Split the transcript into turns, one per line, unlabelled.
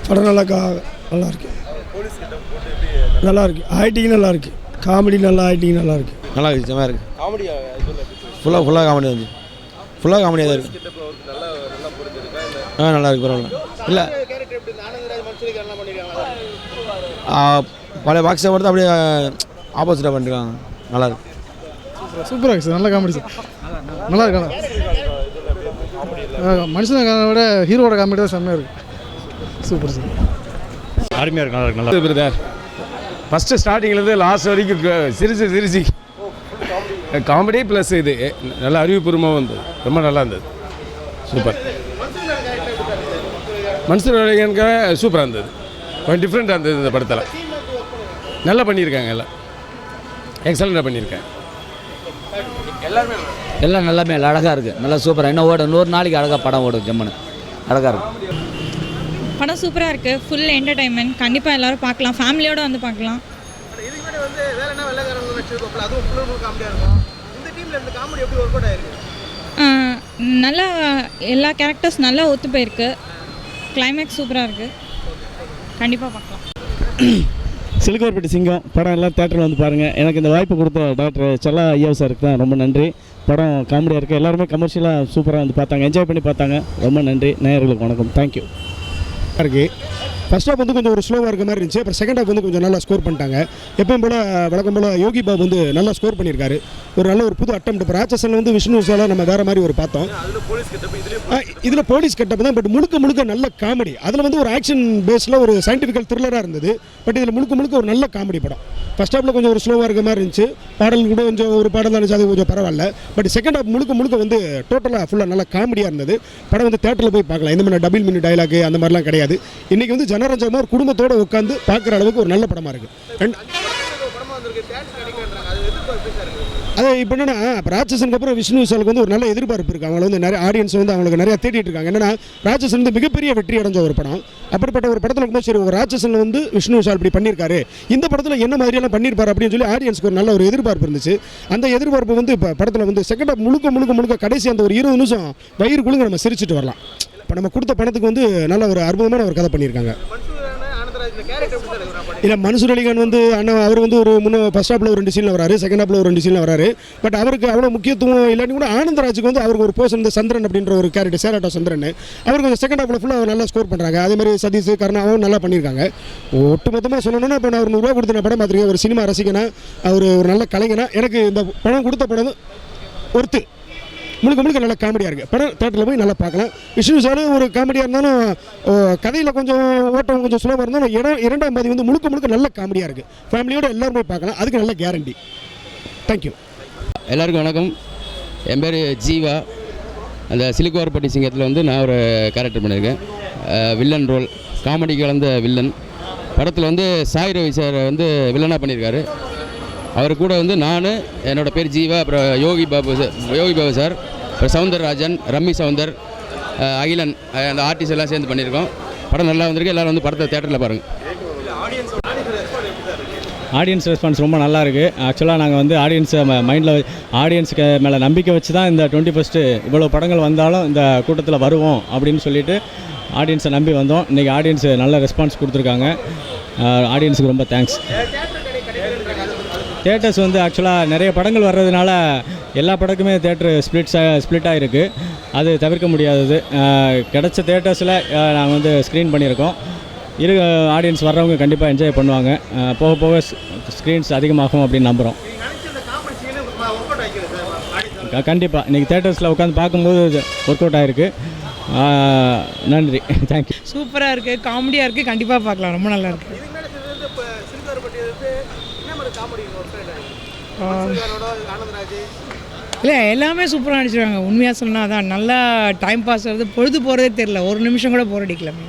படம் நல்லா இருக்கு. நல்லா இருக்கு. ஆக்டிங் நல்லா இருக்கு. காமெடி நல்லா, ஆக்டிங் நல்லா இருக்கு.
நல்லா இருக்கு. செம்மையாக இருக்கு. காமெடி ஃபுல்லாக காமெடி வந்து ஃபுல்லாக காமெடியாக தான் இருக்குது. நல்லா இருக்கு. பரவாயில்ல. இல்லை பழைய பாக்ஸை பொறுத்து அப்படியே ஆப்போசிட்டாக பண்ணிருக்காங்க. நல்லா இருக்கு.
சூப்பராக இருக்குது சார். நல்ல காமெடி சார். நல்லா இருக்கு. மனுஷனை விட ஹீரோட காமெடி தான் செம்மையாக இருக்குது. Super sir.
அருமையாக இருக்கு. நல்லா இருக்கு. நல்லா பிரதர். ஃபஸ்ட்டு ஸ்டார்டிங்லேருந்து லாஸ்ட் வரைக்கும் சிரிச்சு காமெடி ப்ளஸ் இது நல்லா அறிவுபூர்வமாக வந்தது. ரொம்ப நல்லா இருந்தது. சூப்பர். மனுஷனுக்கு சூப்பராக இருந்தது. கொஞ்சம் டிஃப்ரெண்ட்டாக இருந்தது இந்த படத்தில். நல்லா பண்ணியிருக்காங்க. எல்லாம் எக்ஸலண்ட்டாக பண்ணியிருக்காங்க.
எல்லாம் நல்லாமே அழகாக இருக்குது. நல்லா சூப்பராக இன்னும் ஓடும். 100 நாளைக்கு அழகாக படம் ஓடும். ஜம்மனு அழகாக இருக்குது.
படம் சூப்பராக இருக்குது. Full entertainment. கண்டிப்பாக எல்லோரும் பார்க்கலாம். ஃபேமிலியோடு வந்து பார்க்கலாம். நல்லா எல்லா கேரக்டர்ஸ் நல்லா ஒத்து போயிருக்கு. கிளைமேக்ஸ் சூப்பராக இருக்குது. கண்டிப்பாக பார்க்கலாம்.
சிலுக்கோர்பட்டி சிங்கம் படம் எல்லாம் தேட்டரில் வந்து பாருங்கள். எனக்கு இந்த வாய்ப்பு கொடுத்த டாக்டர் செல்லா ஐயா சாருக்கு தான் ரொம்ப நன்றி. படம் காமெடியாக இருக்குது. எல்லாருமே கமர்ஷியலாக சூப்பராக வந்து பார்த்தாங்க. என்ஜாய் பண்ணி பார்த்தாங்க. ரொம்ப நன்றி. நேயர்களுக்கு வணக்கம். தேங்க்யூ.
இருக்குது. ஃபர்ஸ்ட் ஹாஃப் வந்து கொஞ்சம் ஒரு ஸ்லோவாக இருக்க மாதிரி இருந்துச்சு. அப்புறம் செகண்ட் ஹாஃப் வந்து கொஞ்சம் நல்லா ஸ்கோர் பண்ணிட்டாங்க. எப்பவும் போல் வழக்கம் போல் யோகி பாபு வந்து நல்லா ஸ்கோர் பண்ணியிருக்காரு. ஒரு நல்ல ஒரு புது அட்டம். இப்போ ராட்சசனில் வந்து விஷ்ணு விஷால நம்ம வேறு மாதிரி ஒரு பார்த்தோம். இதில் போலீஸ் கெட்டப் தான். பட் முழுக்க நல்ல காமெடி. அதில் வந்து ஒரு ஆக்ஷன் பேஸில் ஒரு சயின்டிஃபிக்கல் த்ரில்லராக இருந்தது. பட் இதில் முழுக்க ஒரு நல்ல காமெடி படம். ஃபர்ஸ்ட் ஹாஃபில் கொஞ்சம் ஒரு ஸ்லோவாக இருக்க மாதிரி இருந்துச்சு. பாடல் கூட கொஞ்சம் ஒரு பாடல் தான் இருந்துச்சு. அது கொஞ்சம் பரவாயில்ல. பட் செகண்ட் ஹாஃப் முழுக்க வந்து டோட்டலாக ஃபுல்லாக நல்லா காமெடியாக இருந்தது. படம் வந்து தேட்டரில் போய் பார்க்கலாம். இந்த மாதிரி டபுள் மினி டைலாக் அந்த மாதிரிலாம் கிடையாது. இன்றைக்கி வந்து ஜனரஞ்சமாக ஒரு குடும்பத்தோடு உட்காந்து பார்க்குற அளவுக்கு ஒரு நல்ல படமாக இருக்குது. அது இப்போ என்னன்னா ராட்சசனுக்கு அப்புறம் விஷ்ணு விஷாலுக்கு வந்து ஒரு நல்ல எதிர்பார்ப்பு இருக்குது. அவங்கள வந்து நிறைய ஆடியன்ஸ் வந்து அவங்களுக்கு நிறையா தேடிட்டு இருக்காங்க. என்னன்னா ராட்சசன் வந்து மிகப்பெரிய வெற்றி அடைஞ்ச ஒரு படம். அப்படிப்பட்ட ஒரு படத்தில் இருக்கும்போது சரி, ஒரு ராட்சசன் வந்து விஷ்ணு விஷால் இப்படி பண்ணியிருக்காரு, இந்த படத்தில் என்ன மாதிரியெல்லாம் பண்ணியிருப்பார் அப்படின்னு சொல்லி ஆடியன்ஸ்க்கு ஒரு நல்ல ஒரு எதிர்பார்ப்பு இருந்துச்சு. அந்த எதிர்பார்ப்பு வந்து இப்போ படத்தில் வந்து செகண்ட் ஹாஃப் முழுக்க கடைசி அந்த ஒரு 20 நிமிஷம் வயிறு குழுங்க நம்ம சிரிச்சுட்டு வரலாம். இப்போ நம்ம கொடுத்த பணத்துக்கு வந்து நல்ல ஒரு அற்புதமான ஒரு கதை பண்ணியிருக்காங்க. இல்லை, மன்சூர் அலிகான் வந்து அண்ணன் அவர் வந்து ஒரு ஃபர்ஸ்ட் ஹாஃபில் ஒரு 2 சீனில் வராரு, செகண்ட் ஹாஃபில் ஒரு 2 சீனில் வராரு. பட் அவருக்கு அவ்வளோ முக்கியத்துவம் இல்லாட்டி கூட ஆனந்தராஜுக்கு வந்து அவருக்கு ஒரு போர்ஷன் இந்த சந்திரன் அப்படின்ற ஒரு கேரக்டர், சேராட்டோ சந்திரன், அவருக்கு கொஞ்சம் செகண்ட் ஹாஃபில் ஃபுல்லாக நல்லா ஸ்கோர் பண்ணுறாங்க. அதே மாதிரி சதீஷ் கருணாவும் நல்லா பண்ணியிருக்காங்க. ஒட்டு மொத்தமாக சொல்லணும்னா இப்போ நான் ஒரு 100 ரூபா கொடுத்து நான் படம் பார்த்துருக்கேன். ஒரு சினிமா ரசிகனா, அவர் ஒரு நல்ல கலைஞனா, எனக்கு இந்த படம் கொடுத்த படம் ஒருத்து முழுக்க நல்லா காமெடியாக இருக்குது. படம் தேட்டரில் போய் நல்லா பார்க்கலாம். விஷ்ணு விஷாலும் ஒரு காமெடியாக இருந்தாலும் கதையில் கொஞ்சம் ஓட்டம் கொஞ்சம் சுலபமாக இருந்தாலும் இரண்டாம் பாதி வந்து முழுக்க நல்ல காமெடியாக இருக்குது. ஃபேமிலியோடு எல்லோரும் போய் பார்க்கலாம். அதுக்கு நல்ல கேரண்டி. தேங்க்யூ.
எல்லாருக்கும் வணக்கம். என் பேர் ஜீவா. அந்த சிலுக்குவார்பட்டி சிங்கத்தில் வந்து நான் ஒரு கேரக்டர் பண்ணியிருக்கேன். வில்லன் ரோல், காமெடி கலந்த வில்லன். படத்தில் வந்து சாய் ரவி சார் வந்து வில்லனாக பண்ணியிருக்காரு. அவர் கூட வந்து நான், என்னோடய பேர் ஜீவா, அப்புறம் யோகி பாபு சார், அப்புறம் சவுந்தரராஜன், ரம்மி சவுந்தர், அகிலன், அந்த ஆர்டிஸ்ட் எல்லாம் சேர்ந்து பண்ணியிருக்கோம். படம் நல்லா வந்திருக்கு. எல்லோரும் வந்து படத்தை தேட்டரில் பாருங்கள்.
ஆடியன்ஸ் ரெஸ்பான்ஸ் ரொம்ப நல்லா இருக்குது. ஆக்சுவலாக நாங்கள் வந்து ஆடியன்ஸுக்கு மேலே நம்பிக்கை வச்சு தான் இந்த 21st இவ்வளோ படங்கள் வந்தாலும் இந்த கூட்டத்தில் வருவோம் அப்படின்னு சொல்லிட்டு ஆடியன்ஸை நம்பி வந்தோம். இன்றைக்கி ஆடியன்ஸ் நல்ல ரெஸ்பான்ஸ் கொடுத்துருக்காங்க. ஆடியன்ஸுக்கு ரொம்ப தேங்க்ஸ். தேட்டர்ஸ் வந்து ஆக்சுவலாக நிறைய படங்கள் வர்றதுனால எல்லா படக்குமே தேட்டரு ஸ்ப்ளிட்டாக இருக்குது. அது தவிர்க்க முடியாதது. கிடைச்ச தேட்டர்ஸில் நாங்கள் வந்து ஸ்க்ரீன் பண்ணியிருக்கோம். ஆடியன்ஸ் வர்றவங்க கண்டிப்பாக என்ஜாய் பண்ணுவாங்க. போக ஸ்க்ரீன்ஸ் அதிகமாகும் அப்படின்னு நம்புகிறோம். கண்டிப்பாக இன்றைக்கி தேட்டர்ஸில் உட்காந்து பார்க்கும்போது ஒர்க் அவுட் ஆகிருக்கு. நன்றி. தேங்க்யூ.
சூப்பராக இருக்குது, காமெடியாக இருக்குது. கண்டிப்பாக பார்க்கலாம். ரொம்ப நல்லா இருக்குது. இல்லை, எல்லாமே சூப்பராக நடிச்சிருக்காங்க. உண்மையாக சொன்னால் தான் நல்லா டைம் பாஸ் ஆகுது. பொழுது போகிறதே தெரியல. ஒரு நிமிஷம் கூட போர் அடிக்கலாமே.